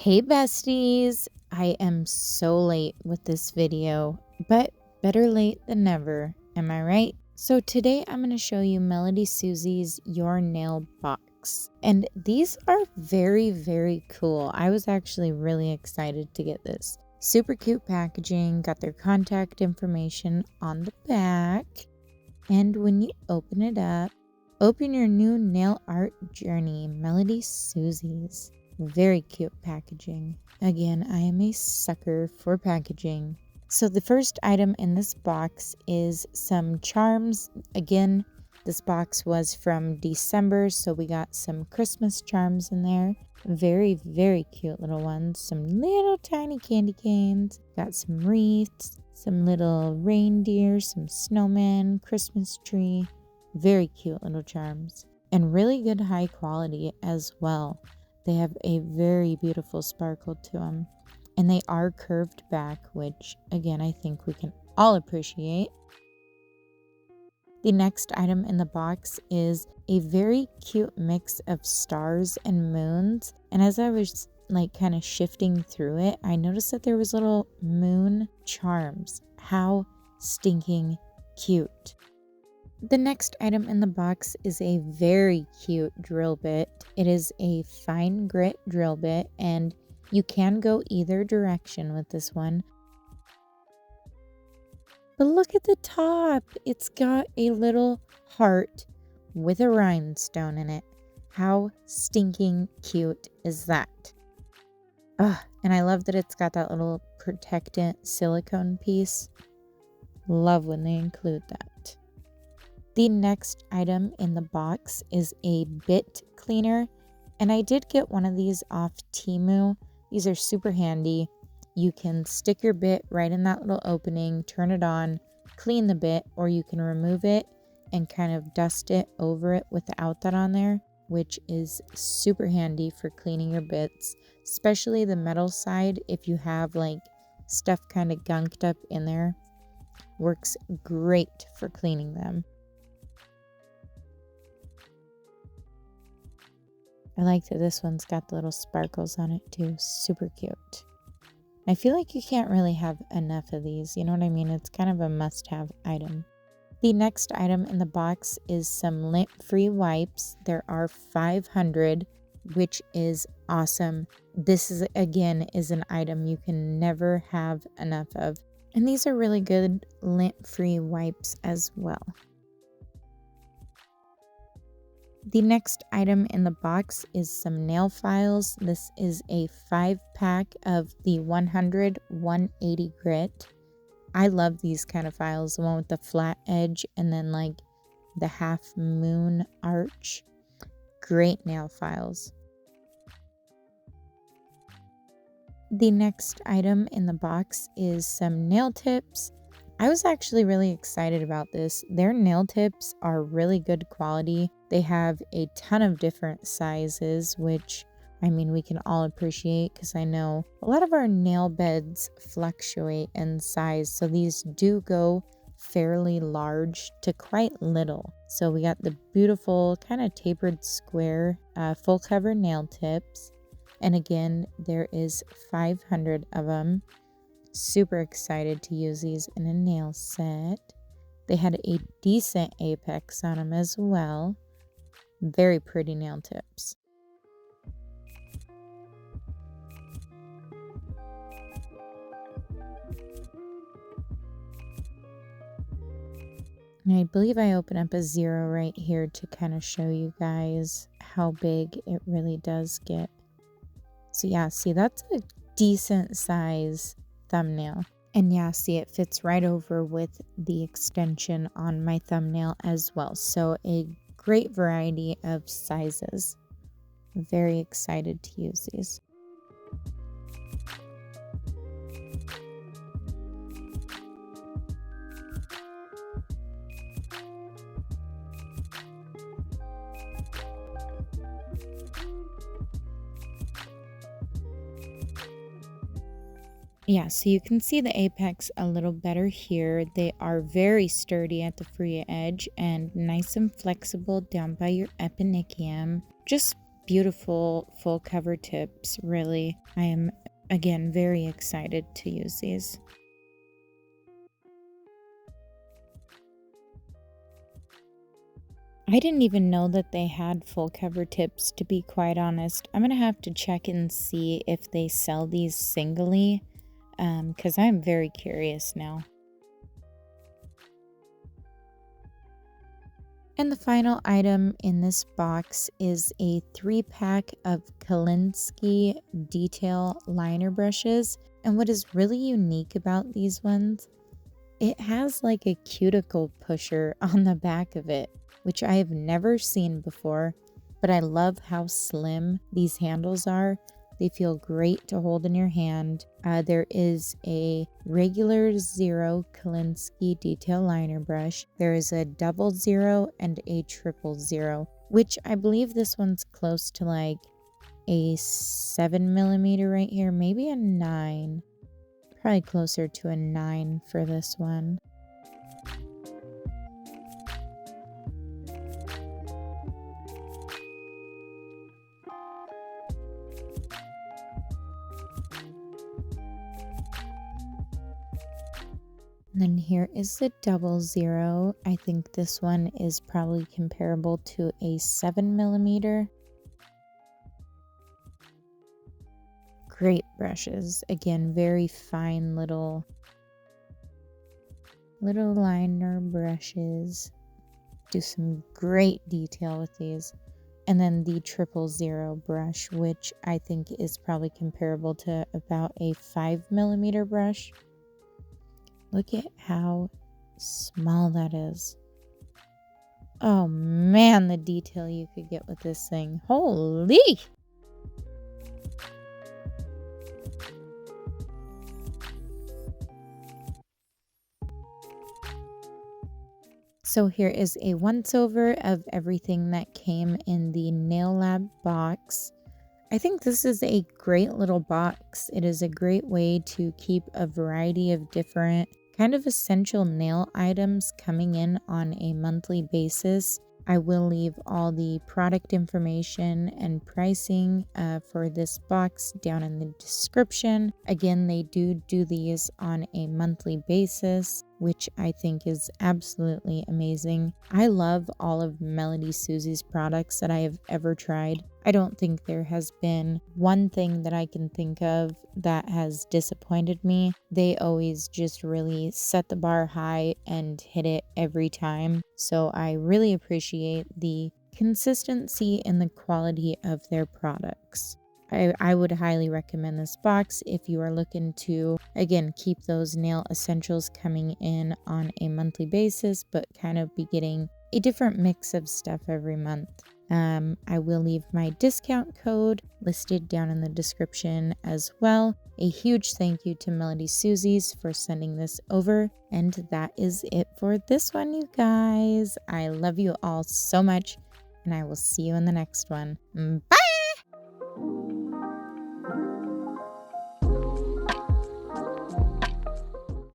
Hey besties! I am so late with this video, but better late than never, am I right? So today I'm going to show you MelodySusie's Your Nail Box. And these are very, very cool. I was actually really excited to get this. Super cute packaging, got their contact information on the back. And when you open it up, open your new nail art journey, MelodySusie's. Very cute packaging. Again, I am a sucker for packaging. So the first item in this box is some charms. Again, this box was from December, so we got some Christmas charms in there. Very, very cute little ones. Some little tiny candy canes. Got some wreaths, some little reindeer, some snowmen, Christmas tree. Very cute little charms. And really good high quality as well. They have a very beautiful sparkle to them. And they are curved back, which, again, I think we can all appreciate. The next item in the box is a very cute mix of stars and moons. And as I was kind of shifting through it, I noticed that there was little moon charms. How stinking cute. The next item in the box is a very cute drill bit. It is a fine grit drill bit, and you can go either direction with this one. But look at the top. It's got a little heart with a rhinestone in it. How stinking cute is that? And I love that it's got that little protectant silicone piece. Love when they include that. The next item in the box is a bit cleaner, and I did get one of these off Temu. These are super handy. You can stick your bit right in that little opening, turn it on, clean the bit, or you can remove it and kind of dust it over it without that on there, which is super handy for cleaning your bits, especially the metal side. If you have stuff kind of gunked up in there, works great for cleaning them. I like that this one's got the little sparkles on it too. Super cute. I feel like you can't really have enough of these. You know what I mean? It's kind of a must-have item. The next item in the box is some lint-free wipes. There are 500, which is awesome. This is, again, is an item you can never have enough of. And these are really good lint-free wipes as well. The next item in the box is some nail files. This is a 5-pack of the 100/180 grit. I love these kind of files, the one with the flat edge and then the half moon arch. Great nail files. The next item in the box is some nail tips. I was actually really excited about this. Their nail tips are really good quality. They have a ton of different sizes, which, I mean, we can all appreciate because I know a lot of our nail beds fluctuate in size. So these do go fairly large to quite little. So we got the beautiful kind of tapered square full cover nail tips. And again, there is 500 of them. Super excited to use these in a nail set. They had a decent apex on them as well. Very pretty nail tips. And I believe I open up a 0 right here to kind of show you guys how big it really does get. So yeah, see, that's a decent size thumbnail. And yeah, see, it fits right over with the extension on my thumbnail as well. So a great variety of sizes. Very excited to use these. Yeah, so you can see the apex a little better here. They are very sturdy at the free edge and nice and flexible down by your epinicium. Just beautiful full cover tips, really. I am, again, very excited to use these. I didn't even know that they had full cover tips, to be quite honest. I'm going to have to check and see if they sell these singly, because I'm very curious now. And the final item in this box is a 3-pack of Kolinsky detail liner brushes. And what is really unique about these ones, it has like a cuticle pusher on the back of it, which I have never seen before, but I love how slim these handles are. They feel great to hold in your hand. There is a regular 0 Kolinsky detail liner brush. There is a 00 and a 000, which I believe this one's close to like a 7mm right here, maybe a 9. Probably closer to a 9 for this one. And then here is the 00. I think this one is probably comparable to a 7mm. Great brushes. Again, very fine little liner brushes. Do some great detail with these. And then the 000 brush, which I think is probably comparable to about a 5mm brush. Look at how small that is. Oh man, the detail you could get with this thing. Holy! So here is a once-over of everything that came in the Nail Lab box. I think this is a great little box. It is a great way to keep a variety of different kind of essential nail items coming in on a monthly basis. I will leave all the product information and pricing for this box down in the description. Again, they do these on a monthly basis, which I think is absolutely amazing. I love all of MelodySusie's products that I have ever tried. I don't think there has been one thing that I can think of that has disappointed me. They always just really set the bar high and hit it every time. So I really appreciate the consistency and the quality of their products. I would highly recommend this box if you are looking to, again, keep those nail essentials coming in on a monthly basis, but kind of be getting a different mix of stuff every month. I will leave my discount code listed down in the description as well. A huge thank you to MelodySusie's for sending this over. And that is it for this one, you guys. I love you all so much, and I will see you in the next one. Bye!